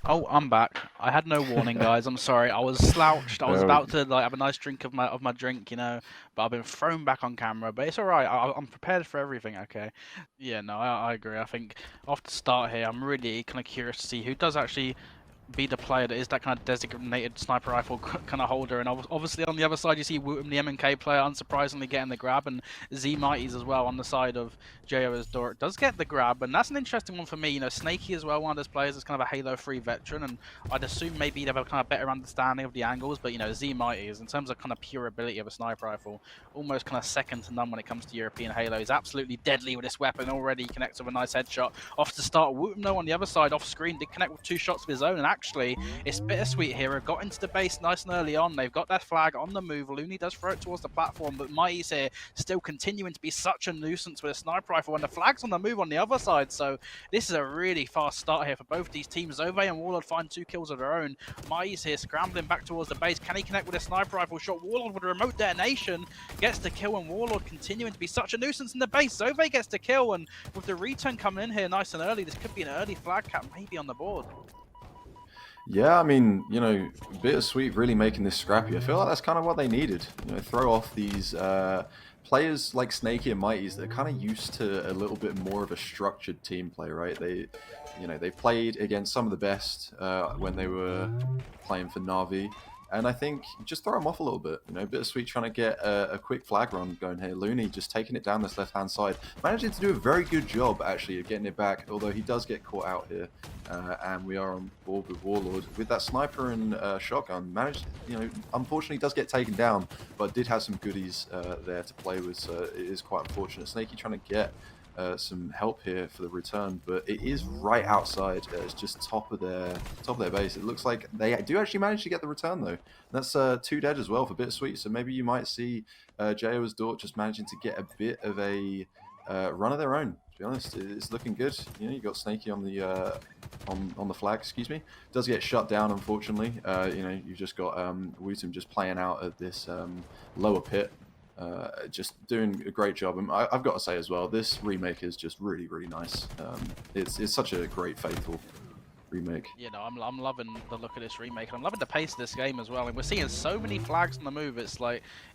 Oh, I'm back. I had no warning, guys. I'm sorry. I was slouched. I was Oh, about to like have a nice drink of my drink, but I've been thrown back on camera. But it's all right. I'm prepared for everything. Okay. Yeah, no, I agree. I think off the start here, I'm really kind of curious to see who does actually be the player that is that kind of designated sniper rifle kind of holder. And obviously on the other side, you see Wooten, the MK player, unsurprisingly getting the grab, and Z Mighties as well on the side of Jayo as Dort does get the grab, and that's an interesting one for me. Snaky as well, one of those players is kind of a Halo 3 veteran, and I'd assume maybe he'd have a kind of better understanding of the angles, but Z Mighties, in terms of kind of pure ability of a sniper rifle, almost kind of second to none when it comes to European Halo. He's absolutely deadly with this weapon already, connects with a nice headshot. Off to start, Wooten though on the other side, off screen, did connect with 2 shots of his own, and actually, it's bittersweet here. It got into the base nice and early on. They've got their flag on the move. Looney does throw it towards the platform, but Mighty's here still continuing to be such a nuisance with a sniper rifle, and the flag's on the move on the other side. So this is a really fast start here for both these teams. Zove and Warlord find 2 kills of their own. Mighty's here scrambling back towards the base. Can he connect with a sniper rifle shot? Warlord with a remote detonation gets the kill, and Warlord continuing to be such a nuisance in the base. Zove gets the kill, and with the return coming in here nice and early, this could be an early flag cap maybe on the board. yeah, I mean, Bittersweet really making this scrappy. I feel like that's kind of what they needed. Throw off these players like Snaky and Mighties that are kind of used to a little bit more of a structured team play, right? They played against some of the best when they were playing for Na'Vi. And I think just throw them off a little bit. Bittersweet trying to get a quick flag run going here. Looney just taking it down this left-hand side. Managing to do a very good job, actually, of getting it back, although he does get caught out here. And we are on board with Warlord. With that sniper and shotgun, managed, unfortunately does get taken down, but did have some goodies there to play with, so it is quite unfortunate. Snaky trying to get some help here for the return, but it is right outside. It's just top of their base. It looks like they do actually manage to get the return though. That's 2 dead as well for Bittersweet. So maybe you might see Jayo as Dort just managing to get a bit of a run of their own. To be honest, it's looking good. You got Snaky on the on the flag. Excuse me. Does get shut down unfortunately. You've just got Wooten just playing out at this lower pit. Just doing a great job. And I've got to say as well, this remake is just really, really nice. It's such a great, faithful remake. I'm loving the look of this remake, and I'm loving the pace of this game as well. And we're seeing so many flags on the move. It's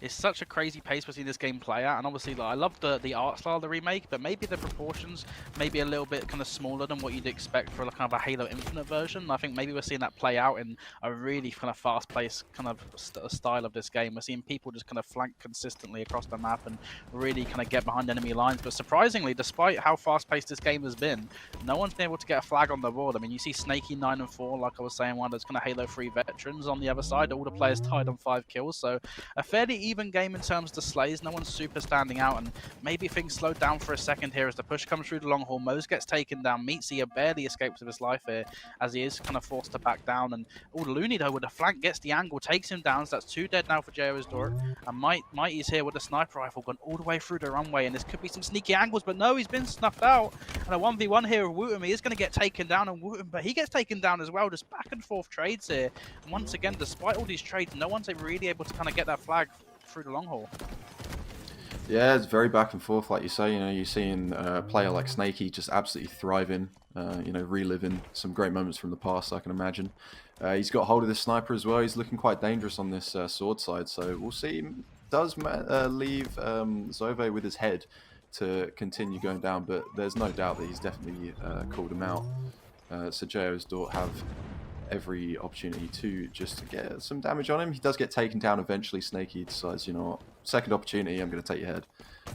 such a crazy pace we're seeing this game play out. And obviously, I love the art style of the remake, but maybe the proportions maybe a little bit kind of smaller than what you'd expect for kind of a Halo Infinite version. And I think maybe we're seeing that play out in a really kind of fast-paced kind of style of this game. We're seeing people just kind of flank consistently across the map and really kind of get behind enemy lines. But surprisingly, despite how fast-paced this game has been, no one's been able to get a flag on the board. I mean, you see Snaky 9 and 4, like I was saying, one of those kind of Halo 3 veterans. On the other side, all the players tied on 5 kills, so a fairly even game in terms of the slays. No one's super standing out, and maybe things slowed down for a second here as the push comes through the long haul. Mose gets taken down. Meatsy barely escapes with his life here as he is kind of forced to back down. And Looney though with the flank gets the angle, takes him down. So that's 2 dead now for Jayo's Door. And Mighty's here with the sniper rifle gone all the way through the runway, and this could be some sneaky angles, but no, he's been snuffed out. And a 1v1 here with Wooten. He is going to get taken down, and Wooten, but he gets taken down as well. Just back and forth trades here. And once again, despite all these trades, no one's really able to kind of get that flag through the long haul. Yeah, it's very back and forth, like you say. You're seeing a player like Snaky just absolutely thriving. Reliving some great moments from the past, I can imagine. He's got hold of this sniper as well. He's looking quite dangerous on this sword side, so we'll see. Does leave Zove with his head to continue going down, but there's no doubt that he's definitely called him out. So Jayo's Dort have every opportunity to just get some damage on him. He does get taken down eventually. Snaky decides, you know what, second opportunity, I'm going to take your head.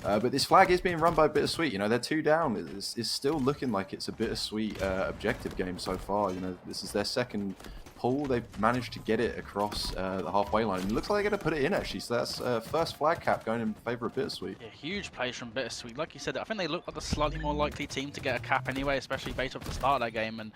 But this flag is being run by Bittersweet. They're 2 down. It's still looking like it's a Bittersweet objective game so far. This is their second pull. They've managed to get it across the halfway line. It looks like they're going to put it in, actually. So that's first flag cap going in favor of Bittersweet. Yeah, huge plays from Bittersweet. Like you said, I think they look like the slightly more likely team to get a cap anyway, especially based off the start of that game. And,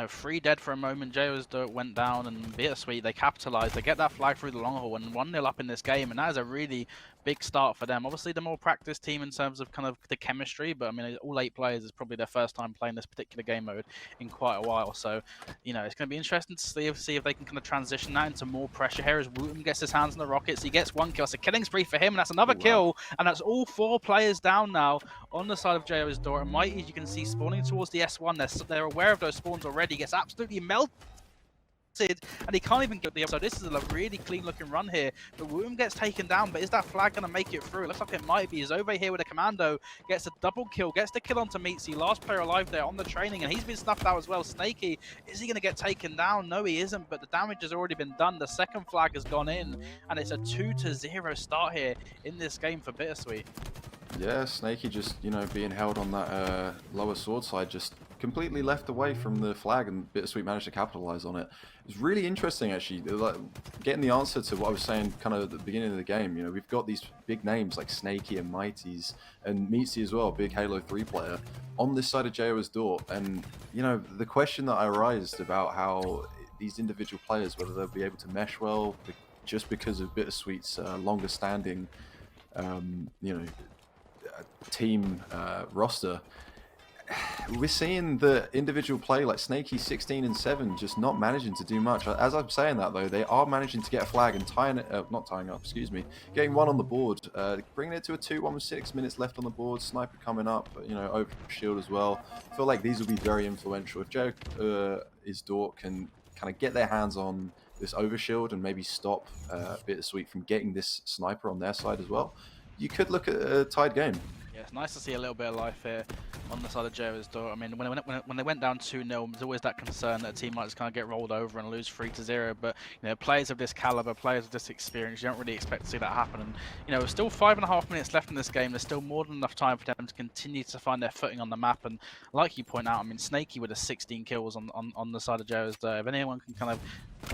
3 dead for a moment. Jayo's Dirt went down, and Bittersweet, they capitalized. They get that flag through the long haul and 1-0 up in this game. And that is a really big start for them. Obviously, the more practiced team in terms of kind of the chemistry, but I mean, all 8 players is probably their first time playing this particular game mode in quite a while. So, it's going to be interesting to see if they can kind of transition that into more pressure here as Wooten gets his hands on the rockets. He gets 1 kill. It's a killing spree for him, and that's another kill. And that's all 4 players down now on the side of Jayo's Door. And Mighty, you can see spawning towards the S1. They're aware of those spawns already. Gets absolutely melted and he can't even get the other. So this is a really clean looking run here. But Woom gets taken down, but is that flag going to make it through? It looks like it might be. He's over here with a commando, gets a double kill, gets the kill onto Meatsy, last player alive there on the training, and he's been snuffed out as well. Snaky, is he going to get taken down? No, he isn't, but the damage has already been done. The second flag has gone in, and it's a 2-0 start here in this game for Bittersweet. Yeah, Snaky just, being held on that lower sword side, just completely left away from the flag, and Bittersweet managed to capitalize on it. It's really interesting, actually, like, getting the answer to what I was saying kind of at the beginning of the game. We've got these big names like Snaky and Mighties, and Meatsy as well, big Halo 3 player, on this side of Jayo's Dort. And, the question that I raised about how these individual players, whether they'll be able to mesh well, just because of Bittersweet's longer standing, team roster, we're seeing the individual play like Snaky 16 and 7 just not managing to do much. As I'm saying that though, they are managing to get a flag and getting one on the board, bringing it to a 2-1 with 6 minutes left on the board. Sniper coming up, over shield as well. I feel like these will be very influential if Jayo is Dort can kind of get their hands on this overshield and maybe stop Bittersweet from getting this sniper on their side as well. You could look at a tied game. Yeah, it's nice to see a little bit of life here on the side of Jayo's Dort. I mean, when they went down 2-0, there's always that concern that a team might just kind of get rolled over and lose 3-0. But players of this caliber, players of this experience, you don't really expect to see that happen. And there's still 5.5 minutes left in this game. There's still more than enough time for them to continue to find their footing on the map. And like you point out, I mean, Snaky with the 16 kills on the side of Jayo's Dort. If anyone can kind of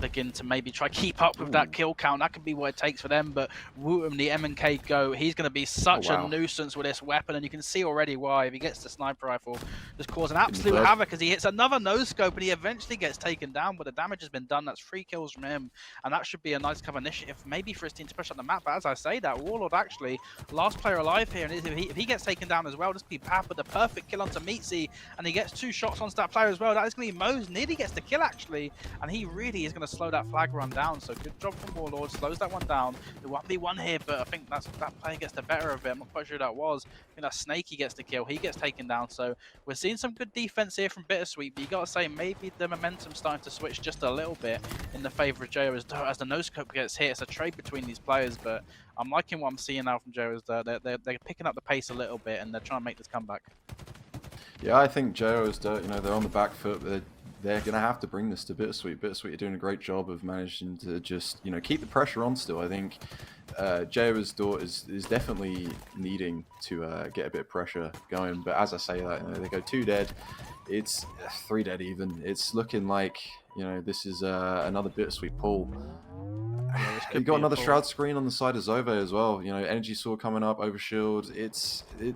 begin to maybe try keep up with that kill count, that could be what it takes for them. But Wootem, the M&K Go, he's going to be such a nuisance with this weapon, and you can see already why. If he gets the sniper rifle, just cause an absolute havoc as he hits another no-scope, and he eventually gets taken down, but the damage has been done. That's 3 kills from him, and that should be a nice cover initiative maybe for his team to push up the map. But as I say that, Warlord actually last player alive here, and if he gets taken down as well, just be bad. But the perfect kill onto Meatsy, and he gets 2 shots onto that player as well. That is going to be Mose. Nearly gets the kill actually, and he really is going to slow that flag run down. So good job from Warlord, slows that one down. The 1v1 here, but I think that player gets the better of it. I'm not quite sure who that was. I think that Snaky gets the kill. He gets taken down. So we're seeing some good defense here from Bittersweet, but you got to say maybe the momentum's starting to switch just a little bit in the favor of Jayo as the no-scope gets hit. It's a trade between these players, but I'm liking what I'm seeing now from Jayo. They're picking up the pace a little bit, and they're trying to make this comeback. Yeah, I think Jayo is, they're on the back foot. They're going to have to bring this to Bittersweet. Bittersweet are doing a great job of managing to just, keep the pressure on still. I think Jayo's Dort is definitely needing to get a bit of pressure going. But as I say that, they go 2 dead. It's 3 dead even. It's looking like, this is another Bittersweet pull. Yeah, you got another Shroud screen on the side of Zove as well. Energy Sword coming up, Overshield.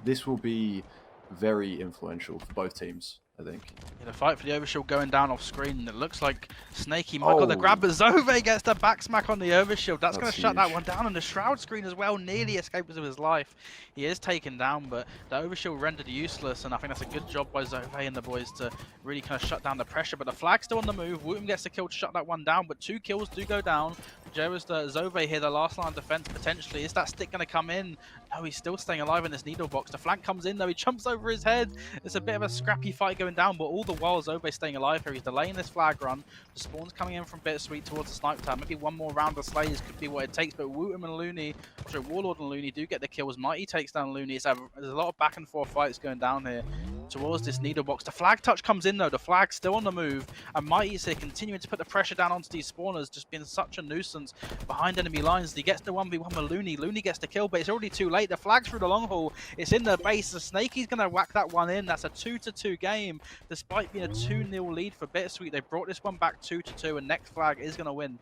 This will be very influential for both teams, I think. Yeah, the fight for the Overshield going down off screen. It looks like Snaky might got the grab, but Zove gets the back smack on the Overshield. That's going to shut that one down, and the Shroud screen as well nearly escapes with his life. He is taken down, but the Overshield rendered useless, and I think that's a good job by Zove and the boys to really kind of shut down the pressure. But the flag's still on the move. Wootem gets the kill to shut that one down, but 2 kills do go down. Jayo's Zove here, the last line of defense potentially. Is that stick going to come in? No, he's still staying alive in this needle box. The flank comes in though, he jumps over his head. It's a bit of a scrappy fight going down, but all the while Zove staying alive here. He's delaying this flag run. The spawn's coming in from Bittersweet towards the sniper tower. Maybe one more round of slays could be what it takes, but Wootem and Looney, sorry, Warlord and Looney do get the kills. Mighty takes down Looney. There's a lot of back and forth fights going down here towards this needle box. The flag touch comes in though, the flag's still on the move, and Mighty's here continuing to put the pressure down onto these spawners, just being such a nuisance behind enemy lines. He gets the 1v1 with Looney. Looney gets the kill, but it's already too late. The flag's through the long haul. It's in the base. The Snaky's going to whack that one in. That's a 2-2 game. Despite being a 2-0 lead for Bittersweet, they brought this one back 2-2, and next flag is going to win.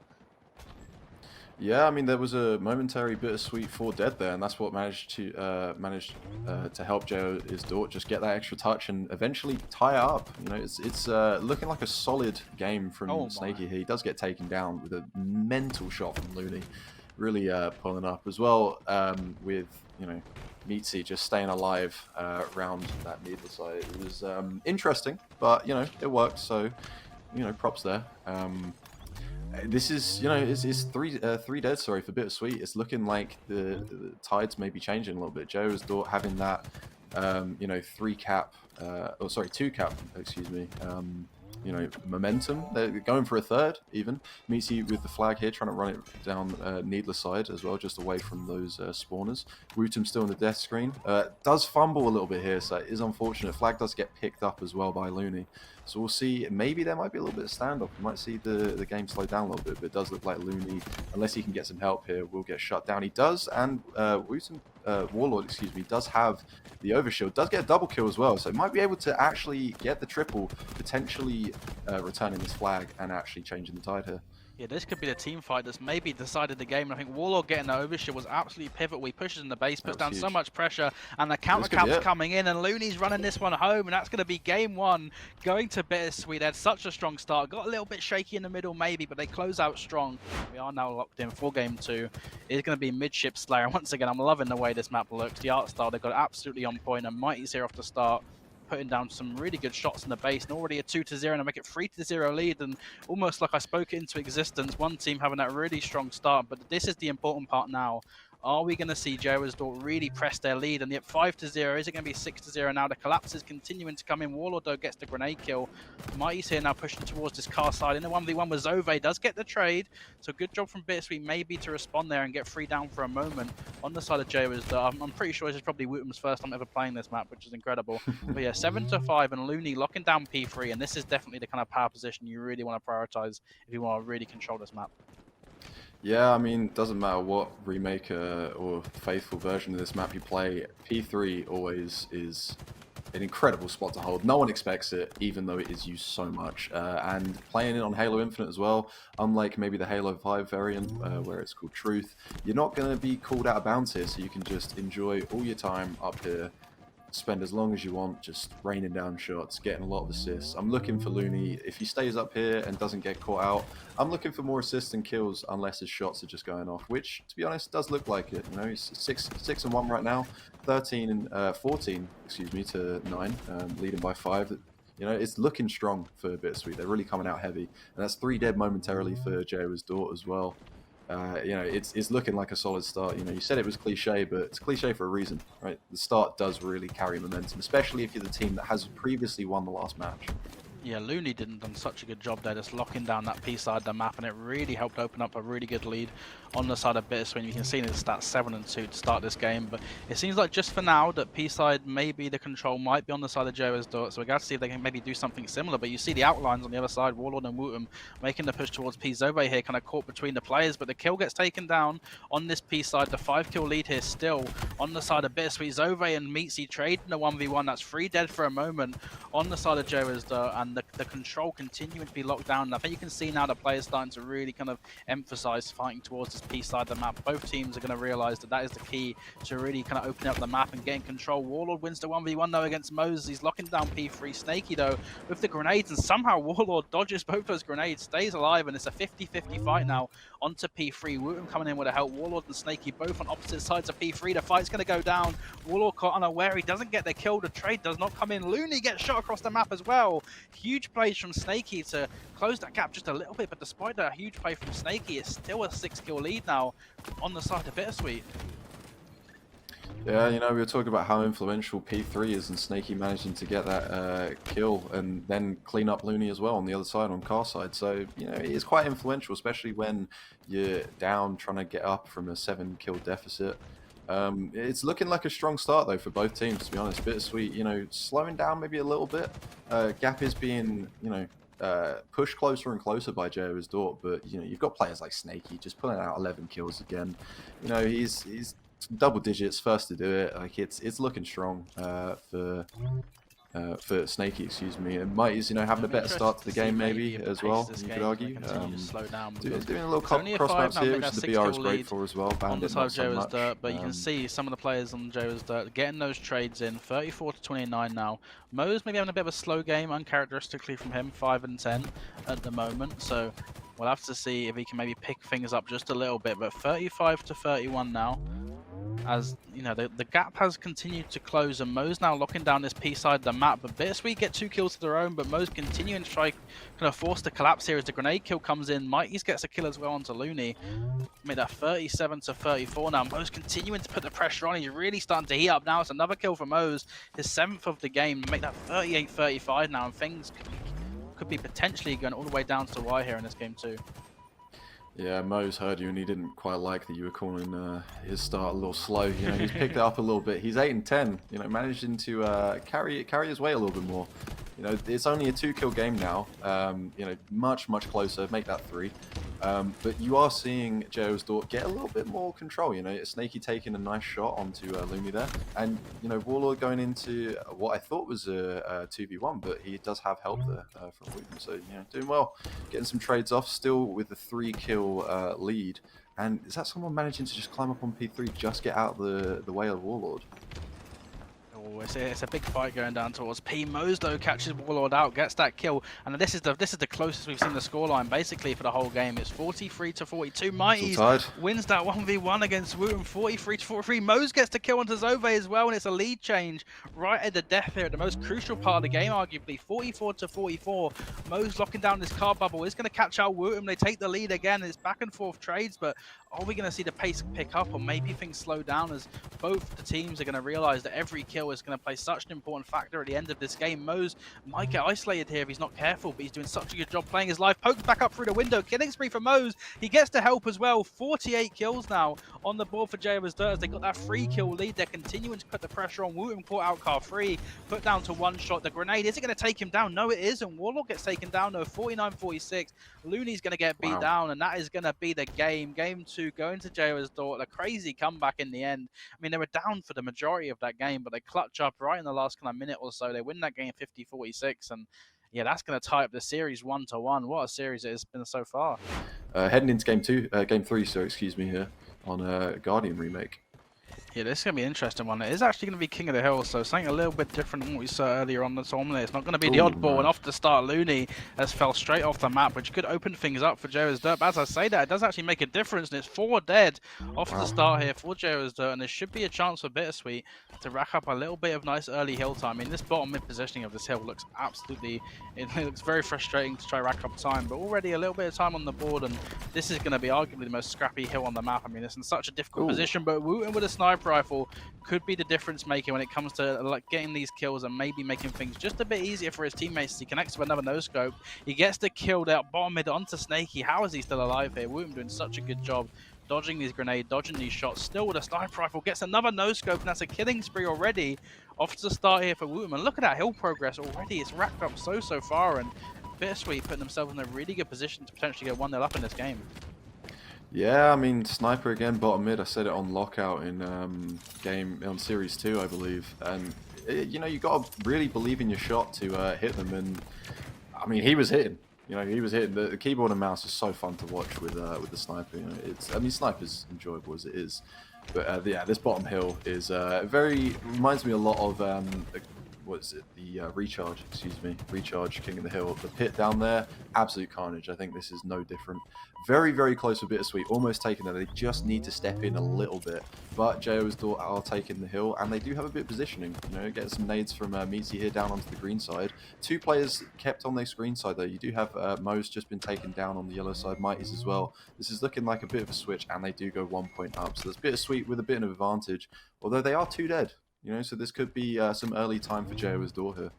Yeah, I mean, there was a momentary Bittersweet 4 dead there, and that's what managed to help Jayo's Dort just get that extra touch and eventually tie it up. It's looking like a solid game from Snaky here. He does get taken down with a mental shot from Looney, really pulling up as well. With Meatsy just staying alive around that needle side. It was interesting, but it worked. So props there. This is, it's 3 dead, sorry, for Bittersweet. It's looking like the tides may be changing a little bit. Jayo's Dort having that, 2 cap, excuse me, you know, momentum. They're going for a third, even. Meaty with the flag here, trying to run it down Needler's side as well, just away from those spawners. Wootum still in the death screen. Does fumble a little bit here, so it is unfortunate. Flag does get picked up as well by Looney. So we'll see. Maybe there might be a little bit of standoff. We might see the game slow down a little bit, but it does look like Looney, unless he can get some help here, will get shut down. He does, and Wootum, Warlord, excuse me, does have the overshield, does get a double kill as well, so might be able to actually get the triple, potentially returning this flag and actually changing the tide here. Yeah, this could be the team fight that's maybe decided the game. And I think Warlord getting the overshield was absolutely pivotal. He pushes in the base, puts down huge. so much pressure, and the counter camp's coming in, and Looney's running this one home, and that's going to be game one. Going to Bittersweet. They had such a strong start. Got a little bit shaky in the middle, maybe, but they close out strong. We are now locked in for game two. It's going to be Midship Slayer. And once again, I'm loving the way this map looks. The art style, they've got it absolutely on point, and Mighty's here off the start, putting down some really good shots in the base, and already a 2-0, and make it 3-0 lead, and almost like I spoke it into existence. One team having that really strong start, but this is the important part now. Are we going to see Jayo's Dort really press their lead? And yet 5-0, is it going to be 6-0 now? The collapse is continuing to come in. Warlord though gets the grenade kill. Mighty's here now pushing towards this car side. In the 1v1 with Zove, does get the trade. So good job from Bittersweet maybe to respond there and get 3 down for a moment. On the side of Jayo's Dort, I'm pretty sure this is probably Wootum's first time ever playing this map, which is incredible. But yeah, 7-5 and Looney locking down P3, and this is definitely the kind of power position you really want to prioritize if you want to really control this map. Yeah, I mean, doesn't matter what remake or faithful version of this map you play, P3 always is an incredible spot to hold. No one expects it, even though it is used so much. And playing it on Halo Infinite as well, unlike maybe the Halo 5 variant, where it's called Truth, you're not going to be called out of bounds here, so you can just enjoy all your time up here, spend as long as you want, just raining down shots, getting a lot of assists. I'm looking for Looney. If he stays up here and doesn't get caught out, I'm looking for more assists and kills, unless his shots are just going off, which, to be honest, does look like it. You know, he's 6-1 right now, 14, excuse me, to 9, leading by 5. You know, it's looking strong for Bittersweet. They're really coming out heavy, and that's 3 dead momentarily for Jayo's Dort as well. You know, it's looking like a solid start. You know, you said it was cliche, but it's cliche for a reason, right? The start does really carry momentum, especially if you're the team that has previously won the last match. Yeah, Looney done such a good job there, just locking down that P side of the map, and it really helped open up a really good lead on the side of Bittersweet. You can see in his stats 7-2 to start this game, but it seems like just for now that P side, maybe the control might be on the side of Jayo's Dort, so we got to see if they can maybe do something similar. But you see the outlines on the other side, Warlord and Wootum making the push towards P. Zove here, kind of caught between the players, but the kill gets taken down on this P side. The 5-kill lead here still on the side of Bittersweet. Zove and Meatsy trade in the 1v1. That's 3 dead for a moment on the side of Jayo's Dort, and the control continuing to be locked down. And I think you can see now the players starting to really kind of emphasize fighting towards this P side of the map. Both teams are going to realize that that is the key to really kind of opening up the map and getting control. Warlord wins the 1v1 though against Moses. He's locking down P3. Snaky though with the grenades, and somehow Warlord dodges both those grenades, stays alive, and it's a 50-50 fight now onto P3. Wootum coming in with a help. Warlord and Snaky both on opposite sides of P3. The fight's going to go down. Warlord caught unaware. He doesn't get the kill. The trade does not come in. Looney gets shot across the map as well. Huge plays from Snaky to close that gap just a little bit, but despite that huge play from Snaky, it's still a 6-kill lead now on the side of Bittersweet. Yeah, you know, we were talking about how influential P3 is, and Snaky managing to get that kill and then clean up Looney as well on the other side, on car side. So, you know, it is quite influential, especially when you're down trying to get up from a 7-kill deficit. It's looking like a strong start, though, for both teams, to be honest. Bittersweet, you know, slowing down maybe a little bit. Gap is being, you know, pushed closer and closer by Jayo's Dort, but, you know, you've got players like Snaky just pulling out 11 kills again. You know, he's double digits, first to do it. Like, it's looking strong for Snaky, excuse me. And Mighty's, you know, having a better start to the game maybe as well, you could argue. Doing a little cross maps here, which the BR is great for as well. On the side of Jayo's Dort, but you can see some of the players on Jayo's Dort getting those trades in. 34-29 now. Mo's maybe having a bit of a slow game, uncharacteristically from him, 5-10 at the moment. So we'll have to see if he can maybe pick things up just a little bit. But 35-31 now. As you know, the gap has continued to close, and Mo's now locking down this P side of the map. But Bittersweet get 2 kills of their own, but Mo's continuing to try kind of force the collapse here as the grenade kill comes in. Mighty's gets a kill as well onto Looney. Made that 37-34 now. Mo's continuing to put the pressure on. He's really starting to heat up now. It's another kill for Mo's, his 7th of the game. Make that 38-35 now, and things could be potentially going all the way down to the wire here in this game too. Yeah, Mo's heard you, and he didn't quite like that you were calling his start a little slow. You know, he's picked it up a little bit. He's 8-10. You know, managing to carry his weight a little bit more. You know, it's only a 2-kill game now. You know, much closer. Make that 3. But you are seeing Jayo's Dort get a little bit more control. You know, Snaky taking a nice shot onto Lumi there, and you know, Warlord going into what I thought was a 2v1, but he does have help there from Wooten. So you know, doing well, getting some trades off, still with the 3-kill lead. And is that someone managing to just climb up on P3, just get out the way of Warlord? Oh, it's a big fight going down towards P. Mose though catches Warlord out, gets that kill, and this is the closest we've seen the scoreline basically for the whole game. It's 43-42. Mighties wins that 1v1 against Wooten, 43-43. Mose gets the kill onto Zove as well, and it's a lead change right at the death here at the most crucial part of the game, arguably 44-44. Mose locking down this car bubble is going to catch out Wooten. They take the lead again. It's back and forth trades, but are we going to see the pace pick up, or maybe things slow down as both the teams are going to realize that every kill is going to play such an important factor at the end of this game? Mose might get isolated here if he's not careful, but he's doing such a good job playing his life. Pokes back up through the window. Killing spree for Mose. He gets to help as well. 48 kills now on the board for Jayo's Dirt as they got that 3-kill lead. They're continuing to put the pressure on. Wooten caught out car 3, put down to 1 shot. The grenade, is it going to take him down? No, it isn't. Warlock gets taken down though, 49-46. Looney's going to get beat down, and that is going to be the game. Game 2 going to Jayo's Dirt. A crazy comeback in the end. I mean, they were down for the majority of that game, but they clutch up right in the last kind of minute or so. They win that game 50-46, and yeah, that's going to tie up the series 1-1. What a series it has been so far. Heading into game 3, so excuse me here, on Guardian remake. Yeah, this is going to be an interesting one. It is actually going to be King of the Hill, so something a little bit different than what we saw earlier on the tournament. It's not going to be the oddball, and off the start, Looney has fell straight off the map, which could open things up for Jayo's Dirt. But as I say that, it does actually make a difference, and it's 4 dead off the start here for Jayo's Dirt, and there should be a chance for Bittersweet to rack up a little bit of nice early hill time. I mean, this bottom mid positioning of this hill looks absolutely, it looks very frustrating to try rack up time, but already a little bit of time on the board, and this is going to be arguably the most scrappy hill on the map. I mean, it's in such a difficult position, but Wooten with a sniper rifle could be the difference maker when it comes to like getting these kills and maybe making things just a bit easier for his teammates. He connects with another no-scope. He gets the kill out bottom mid onto Snaky. How is he still alive here? Wooten doing such a good job dodging these grenades, dodging these shots. Still with a sniper rifle, gets another no-scope, and that's a killing spree already off to the start here for Wooten. And look at that hill progress already. It's racked up so far, and Bittersweet putting themselves in a really good position to potentially get 1-0 up in this game. Yeah, I mean, sniper again, bottom mid. I said it on lockout in on series 2, I believe. And you know, you got to really believe in your shot to hit them. And I mean, he was hitting. You know, he was hitting. The keyboard and mouse is so fun to watch with the sniper. You know, I mean, sniper's enjoyable as it is, but yeah, this bottom hill is reminds me a lot of what is it? The recharge, excuse me, recharge King of the Hill. The pit down there, absolute carnage. I think this is no different. Very close for Bittersweet, almost taking it. They just need to step in a little bit. But Jayo's Dort are taking the hill, and they do have a bit of positioning. You know, get some nades from Meatsy here down onto the green side. 2 players kept on their screen side though. You do have Mo's just been taken down on the yellow side, Mighty's as well. This is looking like a bit of a switch, and they do go 1 point up. So there's Bittersweet with a bit of advantage, although they are 2 dead. You know, so this could be some early time for Jayo's Dort here.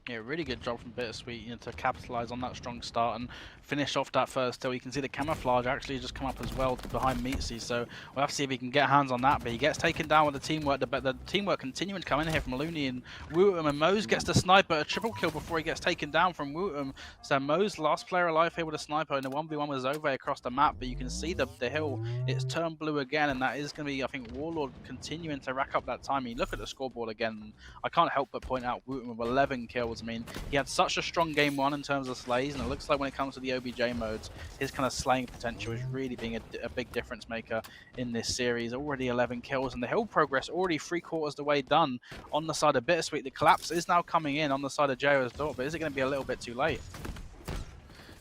Yeah, really good job from Bittersweet, you know, to capitalise on that strong start and finish off that first hill. You can see the camouflage actually just come up as well behind Meatsy, so we'll have to see if he can get hands on that. But he gets taken down with the teamwork. The teamwork continuing to come in here from Looney and Wooten, and Mose gets the sniper, a triple kill before he gets taken down from Wooten. So Mose, last player alive here with a sniper, and the 1v1 was over across the map. But you can see the hill, it's turned blue again, and that is going to be, I think, Warlord continuing to rack up that time. You look at the scoreboard again, I can't help but point out Wooten with 11 kills. I mean, he had such a strong game 1 in terms of slays, and it looks like when it comes to the OBJ modes, his kind of slaying potential is really being a big difference maker in this series. Already 11 kills, and the hill progress already 3/4 the way done on the side of Bittersweet. The collapse is now coming in on the side of Jayo's Dort, but is it going to be a little bit too late?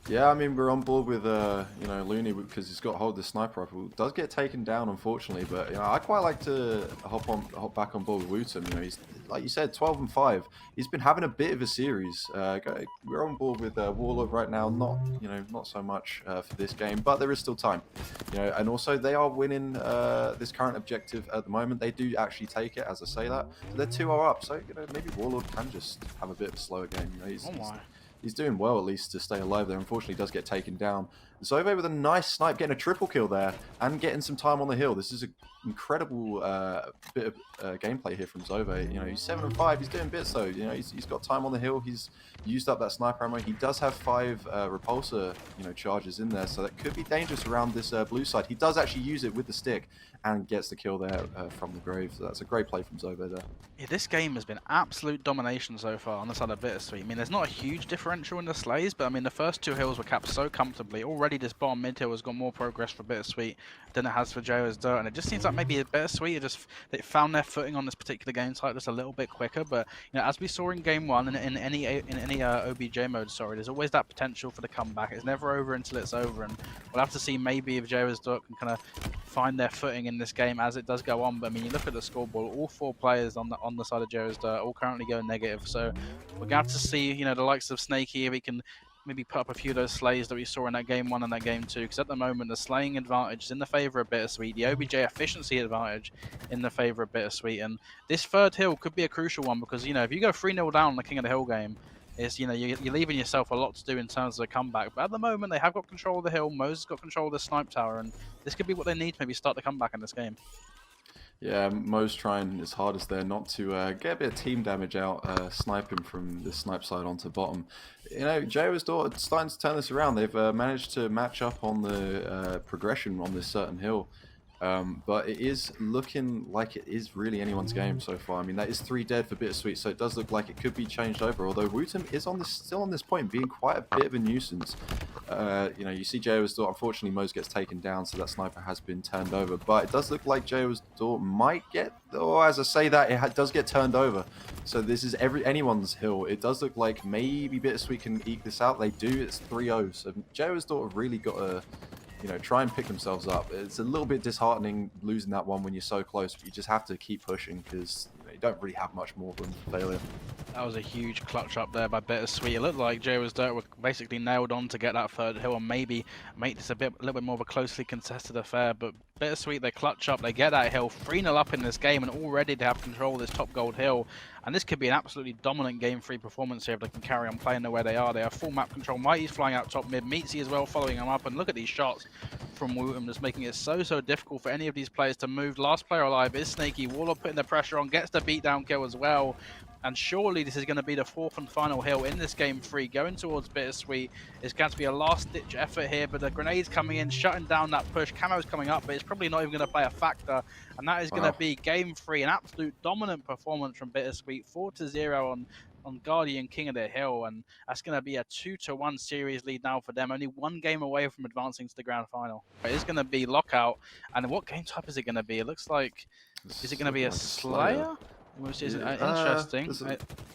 Yeah, I mean, we're on board with you know, Looney because he's got hold of the sniper rifle. Does get taken down, unfortunately, but you know, I quite like to hop back on board with Wooten. You know, he's, like you said, 12-5. He's been having a bit of a series. We're on board with Warlord right now. Not so much for this game, but there is still time. You know, and also they are winning this current objective at the moment. They do actually take it, as I say that. So they're 2-0 up. So you know, maybe Warlord can just have a bit of a slower game. You know, he's doing well at least to stay alive there. Unfortunately, he does get taken down. Zove with a nice snipe, getting a triple kill there and getting some time on the hill. This is an incredible bit of gameplay here from Zove. You know, he's 7 and 5. He's doing bits though. You know, he's got time on the hill. He's used up that sniper ammo. He does have 5 repulsor, charges in there, so that could be dangerous around this blue side. He does actually use it with the stick and gets the kill there from the grave. So that's a great play from Zove there. Yeah, this game has been absolute domination so far on the side of Bittersweet. I mean, there's not a huge differential in the slays, but I mean, the first 2 hills were capped so comfortably. Already, this bottom mid hill has got more progress for Bittersweet than it has for Jayo's Dirt, and it just seems like maybe Bittersweet they found their footing on this particular game type just a little bit quicker. But as we saw in game 1 and in any OBJ mode, there's always that potential for the comeback. It's never over until it's over, and we'll have to see maybe if Jayo's Dirt can kind of find their footing in this game as it does go on. But I mean, you look at the scoreboard, all 4 players on the side of Jayo's Dirt all currently going negative. So we're going to have to see, the likes of Snakey, if he can maybe put up a few of those slays that we saw in that game 1 and that game 2. Because at the moment, the slaying advantage is in the favor of Bittersweet, the OBJ efficiency advantage in the favor of Bittersweet, and this 3rd hill could be a crucial one because if you go 3-0 down in the King of the Hill game, you're leaving yourself a lot to do in terms of a comeback. But at the moment, they have got control of the hill. Moses got control of the snipe tower, and this could be what they need to maybe start the comeback in this game. Yeah, Mo's trying his hardest there not to get a bit of team damage out, sniping from the snipe side onto bottom. Jayo's Dort starting to turn this around. They've managed to match up on the progression on this certain hill. But it is looking like it is really anyone's game so far. I mean, that is 3 dead for Bittersweet, so it does look like it could be changed over. Although Wooten is still on this point, being quite a bit of a nuisance. You see Jayo's Dort. Unfortunately, Mose gets taken down, so that sniper has been turned over. But it does look like Jayo's Dort might get, or as I say that, it does get turned over. So this is anyone's hill. It does look like maybe Bittersweet can eke this out. They do. It's 3-0. So Jayo's Dort have really got to try and pick themselves up. It's a little bit disheartening losing that one when you're so close, but you just have to keep pushing because you don't really have much more than failure. That was a huge clutch up there by Bittersweet. It looked like Jayo's Dirt were basically nailed on to get that 3rd hill and maybe make this a little bit more of a closely contested affair. But Bittersweet, they clutch up, they get that hill, 3-0 up in this game, and already they have control of this top gold hill. And this could be an absolutely dominant game 3 performance here if they can carry on playing the way they are. They have full map control. Mighty's flying out top mid. Meatsy as well following him up. And look at these shots from Wooten, just making it so difficult for any of these players to move. Last player alive is Snakey. Warlord putting the pressure on, gets the beatdown kill as well. And surely this is going to be the 4th and final hill in this game 3, going towards Bittersweet. It's going to be a last-ditch effort here, but the grenade's coming in, shutting down that push. Camo's coming up, but it's probably not even going to play a factor. And that is going to be game 3, an absolute dominant performance from Bittersweet, 4-0 on Guardian King of the Hill, and that's going to be a 2-1 series lead now for them, only 1 game away from advancing to the grand final. It's going to be lockout, and what game type is it going to be? It looks like, is it going to be a Slayer? Which is interesting.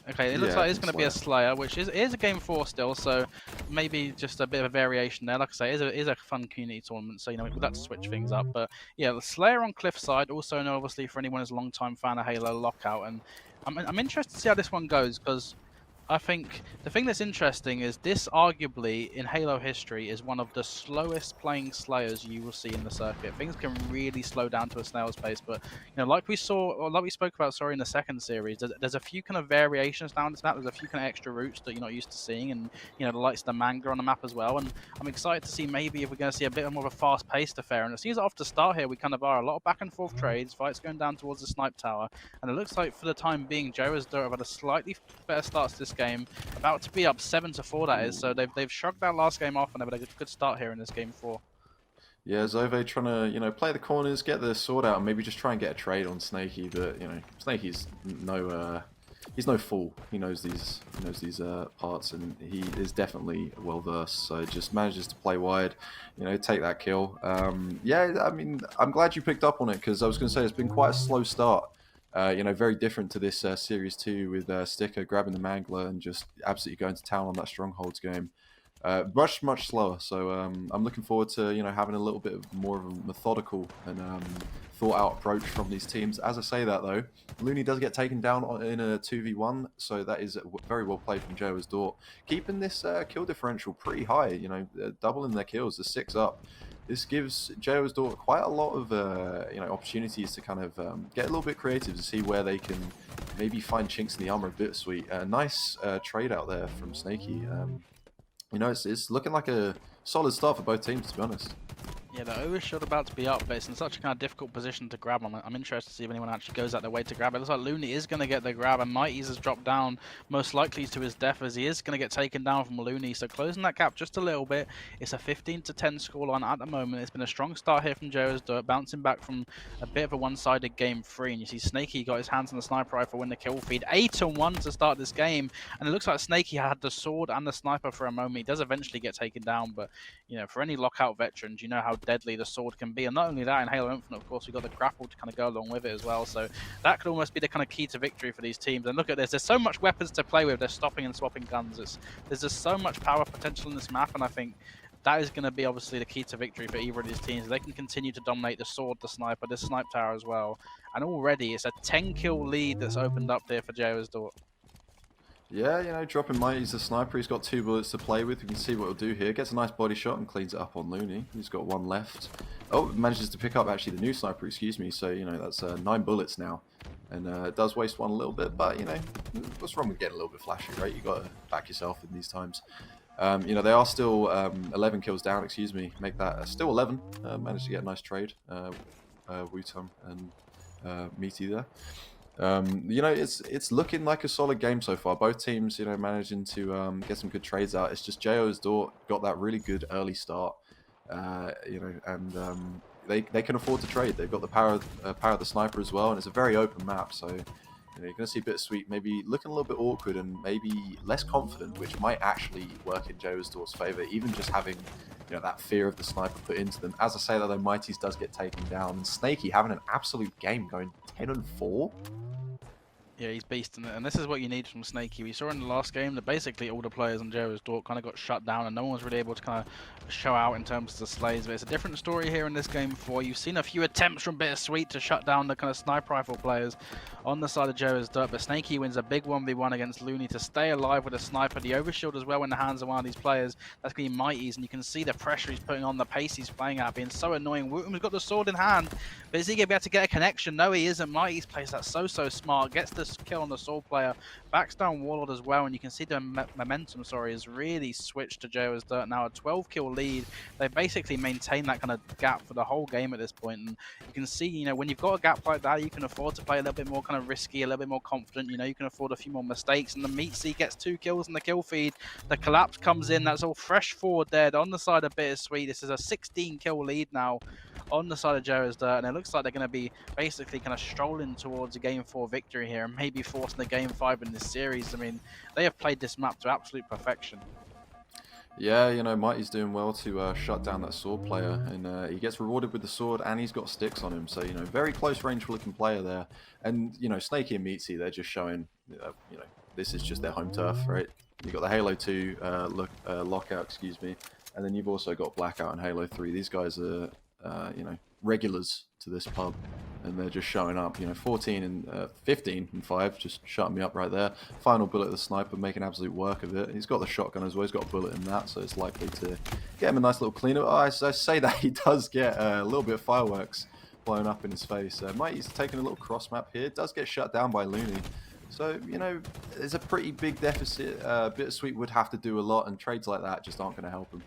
Okay, it looks like it's going to be a Slayer, which is a game 4 still, so maybe just a bit of a variation there. Like I say, it is a fun community tournament, so we'd like to switch things up. But yeah, the Slayer on Cliffside, also known obviously for anyone who's a long-time fan of Halo, Lockout, and I'm interested to see how this one goes because I think the thing that's interesting is this arguably in Halo history is one of the slowest playing Slayers you will see in the circuit. Things can really slow down to a snail's pace, but like we spoke about, in the 2nd series, there's a few kind of variations down this map. There's a few kind of extra routes that you're not used to seeing, and the likes of the manga on the map as well. And I'm excited to see maybe if we're going to see a bit more of a fast-paced affair. And it seems off the start here we kind of are a lot of back and forth trades, fights going down towards the snipe tower, and it looks like for the time being Jayo's Dirt have had a slightly better start to this game, about to be up 7-4 that is, so they've shrugged that last game off and they've had a good start here in this game 4. Yeah, Zove trying to play the corners, get the sword out, and maybe just try and get a trade on Snakey, but Snakey's he's no fool. He knows these parts, and he is definitely well versed. So just manages to play wide, take that kill. Yeah, I mean, I'm glad you picked up on it because I was going to say it's been quite a slow start. Very different to this Series 2 with Sticker grabbing the Mangler and just absolutely going to town on that Strongholds game. much slower. So I'm looking forward to having a little bit more of a methodical and thought out approach from these teams. As I say that though, Looney does get taken down in a 2v1, so that is very well played from Jayo's Dort, keeping this kill differential pretty high. Doubling their kills, the 6 up. This gives Jayo's Dort quite a lot of opportunities to kind of get a little bit creative to see where they can maybe find chinks in the armor of Bittersweet. Nice trade out there from Snaky. It's looking like a solid start for both teams, to be honest. Yeah, the overshield about to be up, but it's in such a kind of difficult position to grab. I'm interested to see if anyone actually goes out their way to grab it. It looks like Looney is going to get the grab, and Mighty's has dropped down, most likely to his death, as he is going to get taken down from Looney. So closing that gap just a little bit. It's a 15-10 scoreline at the moment. It's been a strong start here from Jayo's Dirt, bouncing back from a bit of a one-sided game 3. And you see Snaky got his hands on the sniper rifle, win the kill feed. 8-1 to start this game, and it looks like Snaky had the sword and the sniper for a moment. He does eventually get taken down, but for any lockout veterans, you know how deadly the sword can be. And not only that, in Halo Infinite, of course, we've got the grapple to kind of go along with it as well. So that could almost be the kind of key to victory for these teams. And look at this. There's so much weapons to play with. They're stopping and swapping guns. There's just so much power potential in this map. And I think that is going to be obviously the key to victory for either of these teams. They can continue to dominate the sword, the sniper, this snipe tower as well. And already it's a 10-kill lead that's opened up there for Jayo's Dort. Yeah, dropping Mighty's the sniper. He's got 2 bullets to play with. We can see what he'll do here. Gets a nice body shot and cleans it up on Looney. He's got 1 left. Oh, manages to pick up actually the new sniper, excuse me. So, that's 9 bullets now. And it does waste 1 a little bit, but, what's wrong with getting a little bit flashy, right? You got to back yourself in these times. They are still 11 kills down, excuse me. Make that still 11. Managed to get a nice trade. Wutum and Meaty there. It's looking like a solid game so far. Both teams, managing to get some good trades out. It's just Jayo's Dort got that really good early start, and they can afford to trade. They've got the power of the sniper as well, and it's a very open map. So you're going to see Bittersweet maybe looking a little bit awkward and maybe less confident, which might actually work in Jayo's Dort's favor. Even just having that fear of the sniper put into them. As I say that though, Mighty's does get taken down, and Snaky having an absolute game, going 10-4. Yeah, he's beasting it, and this is what you need from Snaky. We saw in the last game that basically all the players on Jayo's Dort kind of got shut down, and no one was really able to kind of show out in terms of the slays. But it's a different story here in this game 4. You've seen a few attempts from Bittersweet to shut down the kind of sniper rifle players on the side of Jayo's Dort, but Snaky wins a big 1v1 against Looney to stay alive with a sniper. The overshield as well in the hands of one of these players. That's going to be Mighty's, and you can see the pressure he's putting on, the pace he's playing at, being so annoying. Wootum's got the sword in hand, but is he going to be able to get a connection? No, he isn't. Mighty's plays that so smart, gets this kill on the sword player, backs down Warlord as well, and you can see the momentum, has really switched to Jayo's Dirt now. A 12-kill lead. They basically maintain that kind of gap for the whole game at this point, and you can see, when you've got a gap like that, you can afford to play a little bit more kind of risky, a little bit more confident. You can afford a few more mistakes, and the Meatsy gets 2 kills in the kill feed. The collapse comes in. That's all fresh forward there on the side of Bittersweet. This is a 16-kill lead now on the side of Jayo's Dirt, and it looks like they're going to be basically kind of strolling towards a Game 4 victory here, and maybe forcing a Game 5 in this series. I mean, they have played this map to absolute perfection. Yeah, Mighty's doing well to shut down that sword player, and he gets rewarded with the sword, and he's got sticks on him, so, very close range looking player there. And, Snaky and Meatsy, they're just showing, this is just their home turf, right? You've got the Halo 2 lockout, excuse me, and then you've also got Blackout and Halo 3. These guys are, regulars to this pub, and they're just showing up. 14 and 15 and 5, just shutting me up right there. Final bullet of the sniper, making absolute work of it. He's got the shotgun as well. He's got a bullet in that, so it's likely to get him a nice little cleanup. Oh, I say that he does get a little bit of fireworks blown up in his face. Mighty's taking a little cross map here. Does get shut down by Looney. So, there's a pretty big deficit. Bittersweet would have to do a lot, and trades like that just aren't going to help him.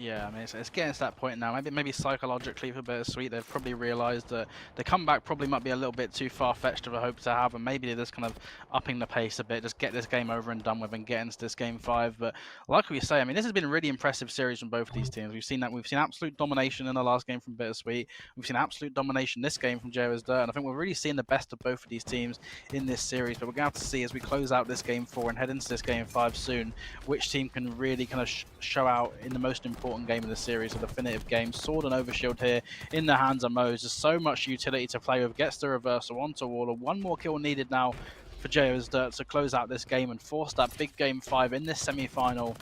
Yeah, I mean, it's getting to that point now. Maybe psychologically for Bittersweet, they've probably realised that the comeback probably might be a little bit too far-fetched of a hope to have, and maybe they're just kind of upping the pace a bit, just get this game over and done with and get into this Game 5. But like we say, I mean, this has been a really impressive series from both of these teams. We've seen absolute domination in the last game from Bittersweet. We've seen absolute domination this game from Jayo's Dirt, and I think we're really seeing the best of both of these teams in this series. But we're going to have to see as we close out this Game 4 and head into this Game 5 soon, which team can really kind of show out in the most important game of the series, a definitive game. Sword and overshield here in the hands of Mose. There's so much utility to play with. Gets the reversal onto Waller. 1 more kill needed now for Jayo's Dirt to close out this game and force that big Game 5 in this semi-final.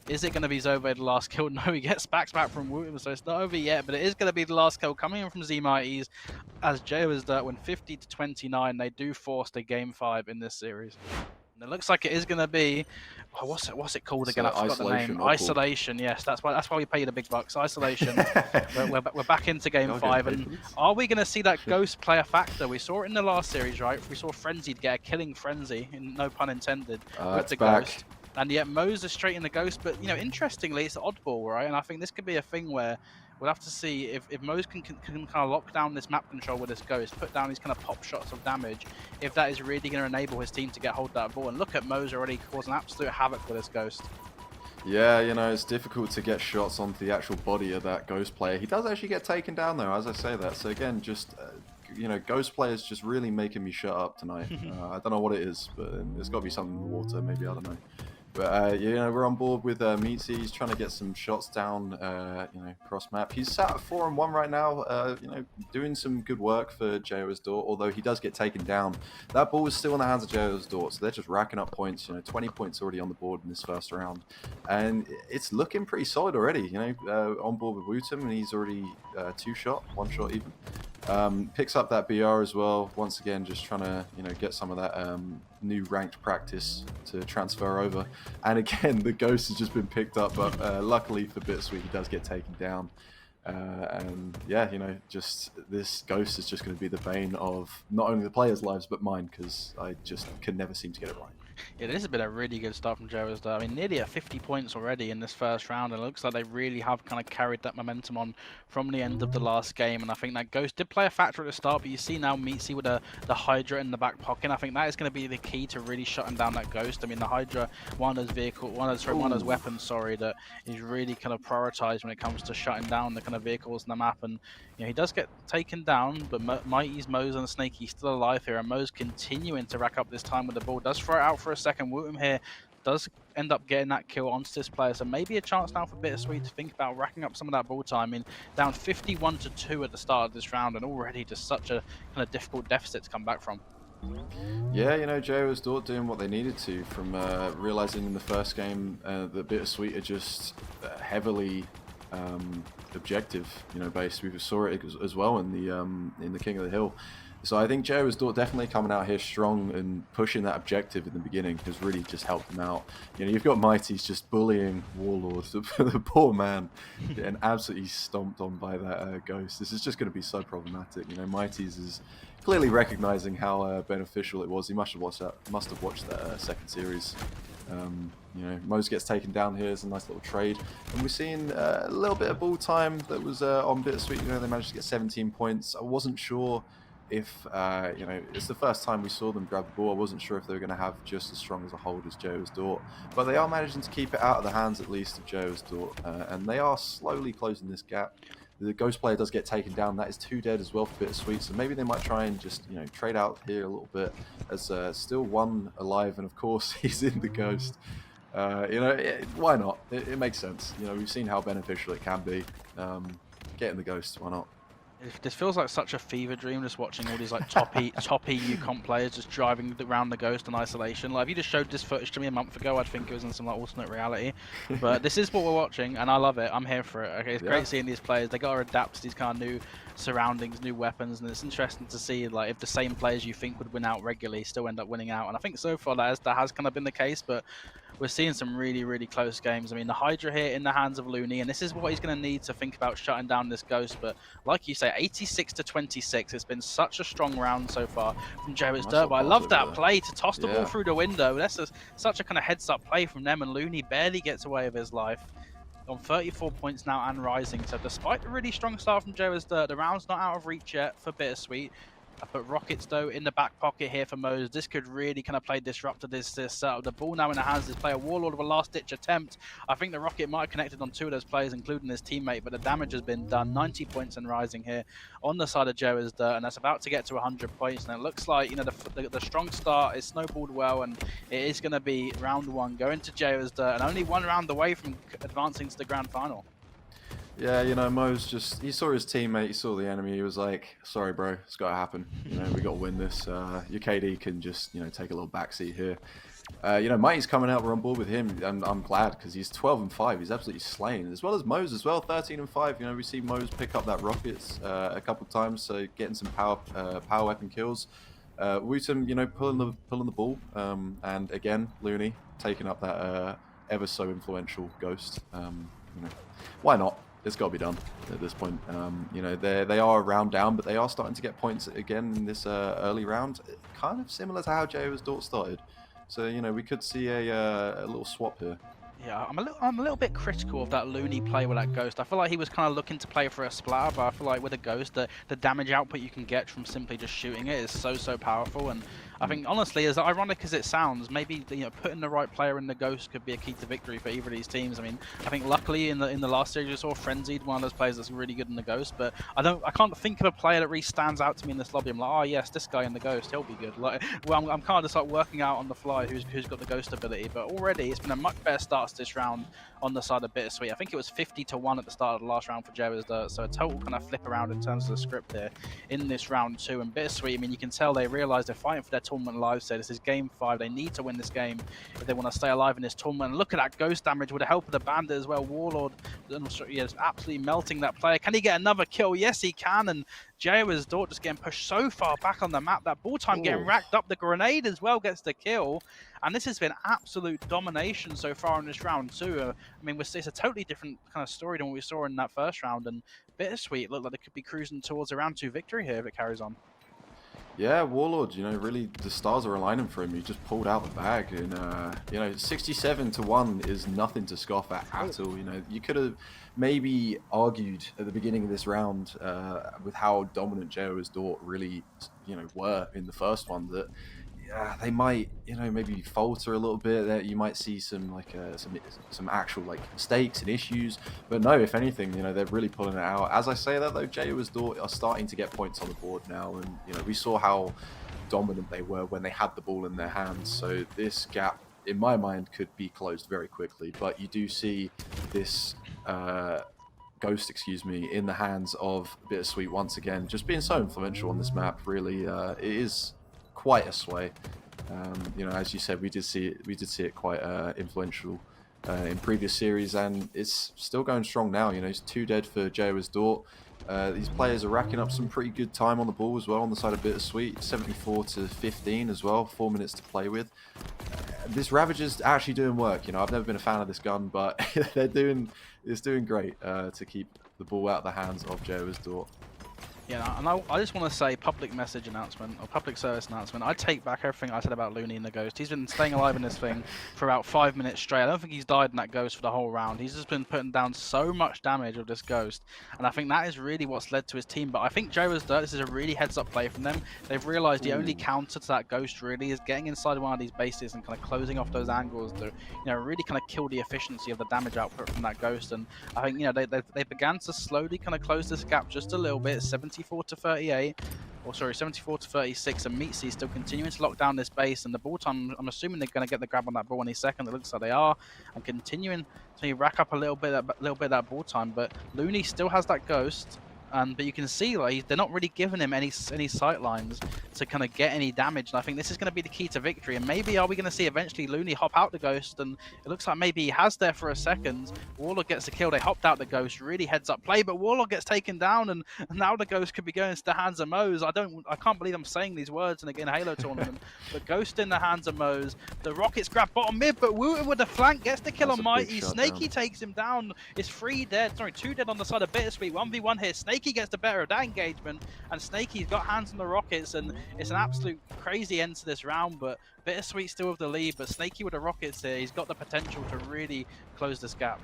Is it going to be Zove the last kill? No, he gets back from Wooten, so it's not over yet, but it is going to be the last kill coming in from Z-Mighties as Jayo is Dirt win 50-29. They do force the game 5 in this series. And it looks like it is going to be, oh, what's it called again? I forgot the name. Isolation. Yes, that's why we pay the big bucks. Isolation. we're back into game 5, and are we going to see that Ghost play a factor? We saw it in the last series, right? We saw Frenzied get a killing frenzy, no pun intended, with the Ghost. And yet Mo's is straight in the Ghost, but you know, interestingly, it's oddball, right? And I think this could be a thing where we'll have to see if Mo's can kind of lock down this map control with this Ghost, put down these kind of pop shots of damage, if that is really going to enable his team to get hold of that ball. And look at Mo's already causing absolute havoc with this Ghost. Yeah, you know, it's difficult to get shots onto the actual body of that Ghost player. He does actually get taken down, though, as I say that. So again, just, you know, Ghost players just really making me shut up tonight. I don't know what it is, but there's got to be something in the water, maybe, I don't know. But, you know, we're on board with Meatsy. He's trying to get some shots down, you know, cross map. He's sat at 4-1 right now, you know, doing some good work for Jayo's Dort, although he does get taken down. That ball is still in the hands of Jayo's Dort, so they're just racking up points. You know, 20 points already on the board in this first round. And it's looking pretty solid already, you know, on board with Wooten, and he's already 2-shot, 1-shot even. Picks up that BR as well, once again, just trying to, you know, get some of that new ranked practice to transfer over. And again, the Ghost has just been picked up, but luckily for Bittersweet, he does get taken down. And yeah, you know, just this Ghost is just going to be the bane of not only the players' lives, but mine, because I just can never seem to get it right. Yeah, this has been a really good start from Jayo's Dirt. I mean, nearly at 50 points already in this first round, and it looks like they really have kind of carried that momentum on from the end of the last game. And I think that Ghost did play a factor at the start, but you see now Meatsy with the Hydra in the back pocket. I think that is going to be the key to really shutting down that Ghost. I mean, the Hydra, one of those weapons, that is really kind of prioritized when it comes to shutting down the kind of vehicles in the map. And you know, he does get taken down, but Mighty's, Mo's, and Snaky still alive here, and Mo's continuing to rack up this time with the ball. Does throw it out for a second. Wooten here does end up getting that kill onto this player, so maybe a chance now for Bittersweet to think about racking up some of that ball time. I mean, down 51-2 at the start of this round, and already just such a kind of difficult deficit to come back from. Yeah, you know, Jayo was doing what they needed to, from realizing in the first game that Bittersweet are just heavily objective, you know, based. We saw it as well in the King of the Hill. So I think Jayo's Dort definitely coming out here strong and pushing that objective in the beginning has really just helped them out. You know, you've got Mighty's just bullying Warlord, the poor man, getting absolutely stomped on by that Ghost. This is just going to be so problematic. You know, Mighty's is clearly recognizing how beneficial it was. He must have watched that second series. You know, Mose gets taken down here. It's a nice little trade, and we're seeing a little bit of ball time that was on Bittersweet. You know, they managed to get 17 points. I wasn't sure if, you know, it's the first time we saw them grab the ball. I wasn't sure if they were going to have just as strong as a hold as Jayo's Dort, but they are managing to keep it out of the hands at least of Jayo's Dort, and they are slowly closing this gap. The Ghost player does get taken down. That is 2 dead as well for Bittersweet, so maybe they might try and just, you know, trade out here a little bit, as still 1 alive, and of course he's in the Ghost. You know, why not? It makes sense. You know, we've seen how beneficial it can be. Get in the Ghost, why not? This feels like such a fever dream, just watching all these like top EU comp players just driving around the Ghost in isolation. Like, if you just showed this footage to me a month ago, I'd think it was in some like alternate reality. But this is what we're watching, and I love it. I'm here for it. Okay, it's great seeing these players. They got to adapt to these kind of new surroundings, new weapons, and it's interesting to see like if the same players you think would win out regularly still end up winning out. And I think so far that has kind of been the case, but we're seeing some really, really close games. I mean, the Hydra here in the hands of Looney, and this is what he's going to need to think about shutting down this Ghost. But like you say, 86-26. It's been such a strong round so far from Jayo's Dirt. But I love that play to toss the ball through the window. That's such a kind of heads-up play from them, and Looney barely gets away with his life. On 34 points now and rising. So despite the really strong start from Jayo's Dirt, the round's not out of reach yet for Bittersweet. But Rockets, though, in the back pocket here for Mose. This could really kind of play disruptor this setup. The ball now in the hands of this player. Warlord with a last-ditch attempt. I think the Rocket might have connected on 2 of those players, including his teammate, but the damage has been done. 90 points and rising here on the side of Jayo's Dirt, and that's about to get to 100 points. And it looks like, you know, the strong start is snowballed well, and it is going to be round 1 going to Jayo's Dirt, and only 1 round away from advancing to the grand final. Yeah, you know, Mo's just, he saw his teammate, he saw the enemy, he was like, sorry bro, it's got to happen, you know, we got to win this, your KD can just, you know, take a little backseat here. You know, Mighty's coming out. We're on board with him, and I'm glad because he's 12-5. He's absolutely slain, as well as Mose as well, 13-5. You know, we see Mose pick up that rockets a couple times, so getting some power weapon kills. Wooten, you know, pulling the ball, and again, Looney taking up that ever so influential ghost. You know, why not? It's got to be done at this point. You know, they are a round down, but they are starting to get points again in this early round, kind of similar to how Jayo's Dort started. So, you know, we could see a little swap here. Yeah, I'm a little bit critical of that Looney play with that Ghost. I feel like he was kind of looking to play for a splatter, but I feel like with a Ghost, the damage output you can get from simply just shooting it is so powerful. And I think honestly, as ironic as it sounds, maybe putting the right player in the Ghost could be a key to victory for either of these teams. I mean, I think luckily in the last series we saw Frenzied, one of those players that's really good in the Ghost, but I can't think of a player that really stands out to me in this lobby. I'm like, oh yes, this guy in the Ghost, he'll be good. Like, well, I'm kind of just like working out on the fly who's got the Ghost ability, but already it's been a much better start to this round on the side of Bittersweet. I think it was 50-1 at the start of the last round for Jayo's Dort, so a total kind of flip around in terms of the script here in this round 2. And Bittersweet, I mean, you can tell they realise they're fighting for their tournament lives. So this is game 5. They need to win this game if they want to stay alive in this tournament. And look at that Ghost damage with the help of the Bandit as well. Warlord is absolutely melting that player. Can he get another kill? Yes, he can. And Jayo's Dort just getting pushed so far back on the map. That ball time getting racked up. The grenade as well gets the kill. And this has been absolute domination so far in this round too. I mean, it's a totally different kind of story than what we saw in that first round. And Bittersweet look like they could be cruising towards a round 2 victory here if it carries on. Yeah, Warlord, you know, really the stars are aligning for him. He just pulled out the bag, and you know, 67-1 is nothing to scoff at all. You know, you could have maybe argued at the beginning of this round with how dominant Jayo's Dort really, you know, were in the first one, that they might, you know, maybe falter a little bit. That you might see some like some actual like mistakes and issues. But no, if anything, you know, they're really pulling it out. As I say that though, Jayo's Dort are starting to get points on the board now, and you know, we saw how dominant they were when they had the ball in their hands. So this gap, in my mind, could be closed very quickly. But you do see this Ghost, excuse me, in the hands of Bittersweet once again, just being so influential on this map. Really, it is quite a sway. You know, as you said, we did see it quite influential in previous series, and it's still going strong now. You know, it's 2 dead for Jayo's Dort. These players are racking up some pretty good time on the ball as well on the side of Bittersweet. 74-15 as well, 4 minutes to play with. This Ravager's actually doing work. You know, I've never been a fan of this gun, but it's doing great to keep the ball out of the hands of Jayo's Dort. Yeah, and I just want to say public message announcement or public service announcement. I take back everything I said about Looney and the Ghost. He's been staying alive in this thing for about 5 minutes straight. I don't think he's died in that Ghost for the whole round. He's just been putting down so much damage with this Ghost, and I think that is really what's led to his team. But I think Jayo's Dort, this is a really heads-up play from them. They've realised the only counter to that Ghost really is getting inside one of these bases and kind of closing off those angles to, you know, really kind of kill the efficiency of the damage output from that Ghost. And I think, you know, they began to slowly kind of close this gap just a little bit, 74-38. Or sorry, 74-36, and Meatsy still continuing to lock down this base, and the ball time, I'm assuming they're going to get the grab on that ball any second. It looks like they are, and continuing to rack up a little bit of that ball time. But Looney still has that Ghost, but you can see like they're not really giving him any sight lines to kind of get any damage. And I think this is going to be the key to victory. And maybe are we going to see eventually Looney hop out the Ghost? And it looks like maybe he has there for a second. Warlock gets the kill. They hopped out the Ghost. Really heads up play, but Warlock gets taken down, and now the Ghost could be going into the hands of Mose. I can't believe I'm saying these words in a Halo tournament. The Ghost in the hands of Mose. The Rockets grab bottom mid, but Wooten with the flank gets the kill on Mighty. Snaky takes him down. It's 2 dead on the side of Bittersweet. 1v1 here. Snaky gets the better of that engagement, and Snaky's got hands on the Rockets, and it's an absolute crazy end to this round. But Bittersweet still with the lead, but Snaky with the Rockets here, he's got the potential to really close this gap.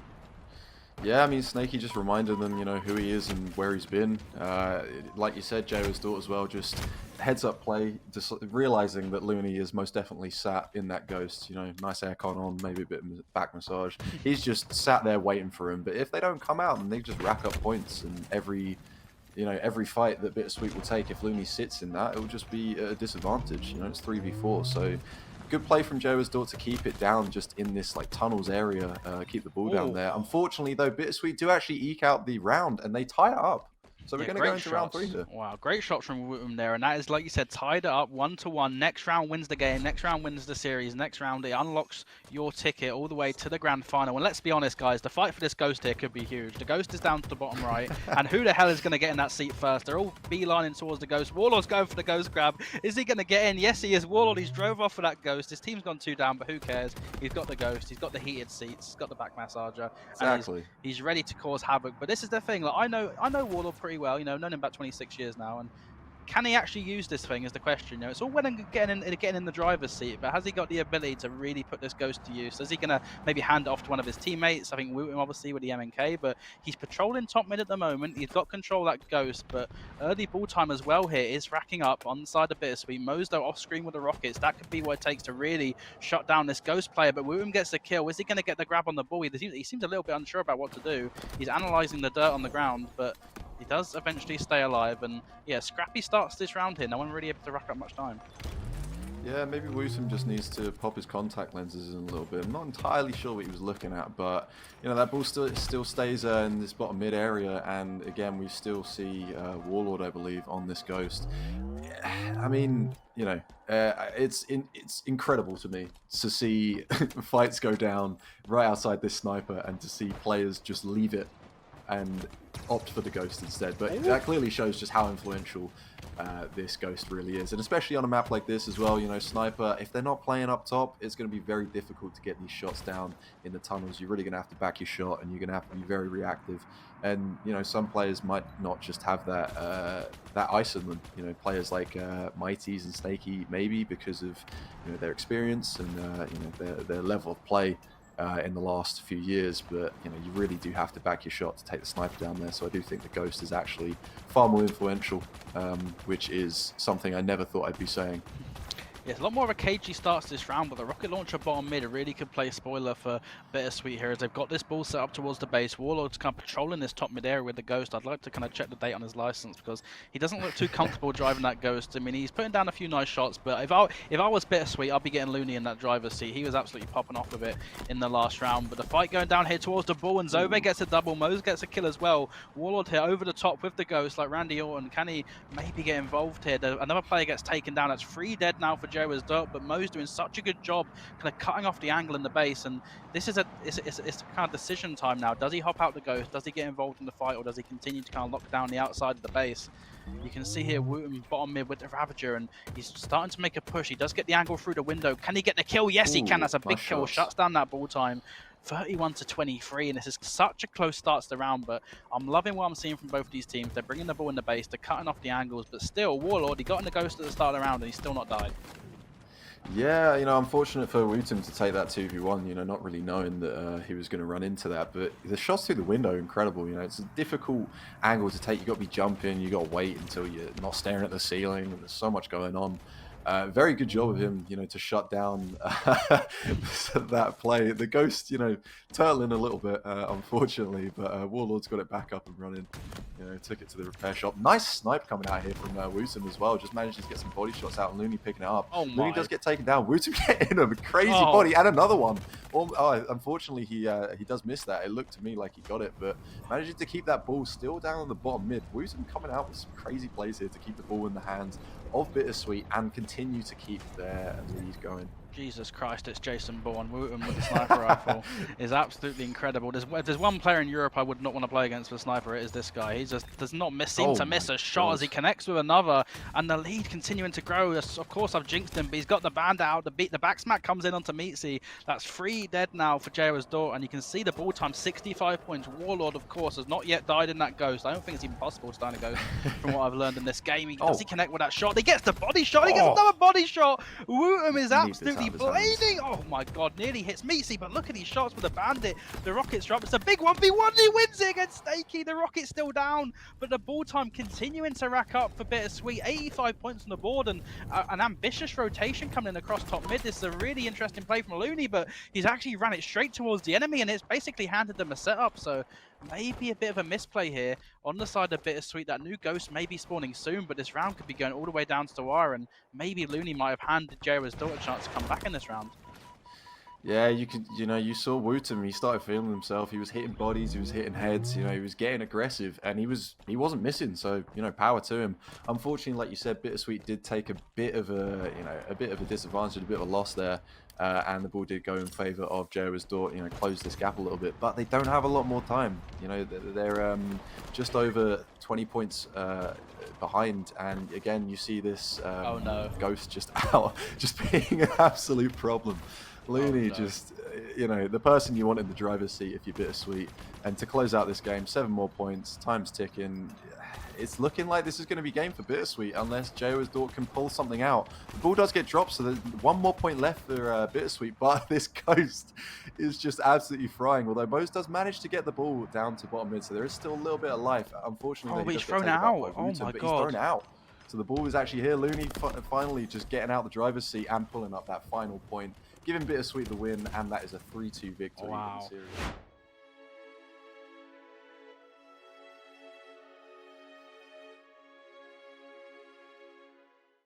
Yeah, I mean, Snaky just reminded them, you know, who he is and where he's been. Like you said, Jayo's Dort as well, just heads up play, just realizing that Looney is most definitely sat in that Ghost. You know, nice aircon on, maybe a bit of back massage. He's just sat there waiting for him. But if they don't come out, then they just rack up points, and every fight that Bittersweet will take, if Looney sits in that, it will just be a disadvantage. You know, it's 3v4, so good play from Jayo's Dort to keep it down just in this like tunnels area, keep the ball down there. Unfortunately though, Bittersweet do actually eke out the round, and they tie it up. So we're Yeah, going to go great into round 3 shots. here. Wow, great shots from Wooten there, and that is, like you said, tied it up 1-1. Next round wins the game. Next round wins the series. Next round it unlocks your ticket all the way to the grand final. And let's be honest, guys, the fight for this Ghost here could be huge. The Ghost is down to the bottom right, and who the hell is going to get in that seat first? They're all beelining towards the Ghost. Warlord's going for the Ghost grab. Is he going to get in? Yes, he is. Warlord, he's drove off for that Ghost. His team's gone 2 down, but who cares? He's got the Ghost. He's got the heated seats. He's got the back massager. Exactly. And he's ready to cause havoc. But this is the thing. Like, I know Warlord pretty well. You know, known him about 26 years now, and can he actually use this thing is the question. You know, it's all well and good getting in the driver's seat, but has he got the ability to really put this Ghost to use? Is he gonna maybe hand it off to one of his teammates? I think Wooten obviously with the MNK, but he's patrolling top mid at the moment. He's got control of that Ghost, but early ball time as well here is racking up on the side of Bittersweet. Mozo off screen with the rockets. That could be what it takes to really shut down this Ghost player, but Wooten gets the kill. Is he going to get the grab on the ball? He seems a little bit unsure about what to do. He's analysing the dirt on the ground, but he does eventually stay alive, and yeah, Scrappy starts this round here. No one really able to rack up much time. Yeah, maybe Wooten just needs to pop his contact lenses in a little bit. I'm not entirely sure what he was looking at, but you know that ball still stays in this bottom mid area, and again we still see Warlord, I believe, on this Ghost. I mean, you know, it's incredible to me to see fights go down right outside this sniper, and to see players just leave it and opt for the Ghost instead. But that clearly shows just how influential this Ghost really is, and especially on a map like this as well. You know, sniper, if they're not playing up top, it's going to be very difficult to get these shots down in the tunnels. You're really going to have to back your shot, and you're going to have to be very reactive. And you know, some players might not just have that ice in them. You know, players like Mighties and Snaky, maybe because of their experience and you know their level of play in the last few years, but you know, you really do have to back your shot to take the sniper down there. So I do think the Ghost is actually far more influential, which is something I never thought I'd be saying. Yes, a lot more of a cagey start to this round, but the rocket launcher bottom mid really could play spoiler for Bittersweet here as they've got this ball set up towards the base. Warlord's kind of patrolling this top mid area with the Ghost. I'd like to kind of check the date on his license because he doesn't look too comfortable driving that Ghost. I mean, he's putting down a few nice shots, but if I was Bittersweet, I'd be getting Looney in that driver's seat. He was absolutely popping off with it in the last round. But the fight going down here towards the ball, and Zobe gets a double. Mose gets a kill as well. Warlord here over the top with the Ghost, like Randy Orton. Can he maybe get involved here? Another player gets taken down. That's 3 dead now for Jayo's Dort, but Mo's doing such a good job kind of cutting off the angle in the base, and this is it's kind of decision time now. Does he hop out the Ghost? Does he get involved in the fight, or does he continue to kind of lock down the outside of the base? You can see here Wooten bottom mid with the Ravager, and he's starting to make a push. He does get the angle through the window. Can he get the kill? Yes, he can. That's a big kill. Shuts down that ball time. 31-23, and this is such a close start to the round, but I'm loving what I'm seeing from both of these teams. They're bringing the ball in the base, they're cutting off the angles, but still, Warlord, he got in the Ghost at the start of the round, and he's still not died. Yeah, you know, unfortunate for Wooten to take that 2v1, you know, not really knowing that he was going to run into that. But the shots through the window, incredible. You know, it's a difficult angle to take. You got to be jumping, you got to wait until you're not staring at the ceiling. And there's so much going on. Very good job of him, you know, to shut down that play. The Ghost, you know, turtling a little bit, unfortunately, but Warlord's got it back up and running. You know, took it to the repair shop. Nice snipe coming out here from Wooten as well. Just managed to get some body shots out, and Looney picking it up. Oh my. Looney does get taken down. Wooten getting a crazy body, and another one. Unfortunately, he does miss that. It looked to me like he got it, but managing to keep that ball still down on the bottom mid. Wooten coming out with some crazy plays here to keep the ball in the hands of Bittersweet and continue to keep their lead going. Jesus Christ, it's Jason Bourne. Wooten with the sniper rifle is absolutely incredible. If there's one player in Europe I would not want to play against with a sniper, it is this guy. He just does not seem to miss a shot as he connects with another, and the lead continuing to grow. Of course, I've jinxed him, but he's got the bandit out. The back smack comes in onto Meatsy. That's 3 dead now for Jayo's Dort, and you can see the ball time, 65 points. Warlord, of course, has not yet died in that Ghost. I don't think it's even possible to die in a Ghost from what I've learned in this game. Does he connect with that shot? He gets the body shot. He gets another body shot. Wooten is absolutely blading. Oh my god, nearly hits Meatsy, but look at these shots with the bandit. The rocket's dropped. It's a big 1v1. He wins it against Snaky. The rocket's still down, but the ball time continuing to rack up for Bittersweet. 85 points on the board, and an ambitious rotation coming in across top mid. This is a really interesting play from Looney, but he's actually ran it straight towards the enemy, and it's basically handed them a setup. So maybe a bit of a misplay here on the side of Bittersweet. That new Ghost may be spawning soon, but this round could be going all the way down to the wire, and maybe Looney might have handed Jayo's Dort a chance to come back in this round. Yeah, you saw Wooten. He started feeling himself. He was hitting bodies, he was hitting heads. He was getting aggressive, and he wasn't missing. So power to him. Unfortunately, like you said, Bittersweet did take a bit of a disadvantage, a bit of a loss there, and the ball did go in favor of Jayo as Dort. Closed this gap a little bit, but they don't have a lot more time. They're just over 20 points behind, and again, you see this Oh no. Ghost just out, just being an absolute problem. Looney, no. just, the person you want in the driver's seat if you're Bittersweet. And to close out this game, 7 more points, time's ticking. It's looking like this is going to be game for Bittersweet unless Jayo's Dort can pull something out. The ball does get dropped, so there's 1 more point left for Bittersweet, but this Ghost is just absolutely frying. Although Bose does manage to get the ball down to bottom mid, so there is still a little bit of life. Unfortunately, But he's thrown out. Oh my god. He's thrown out. So the ball is actually here. Looney finally just getting out the driver's seat and pulling up that final point, giving Bittersweet the win, and that is a 3-2 victory in the series.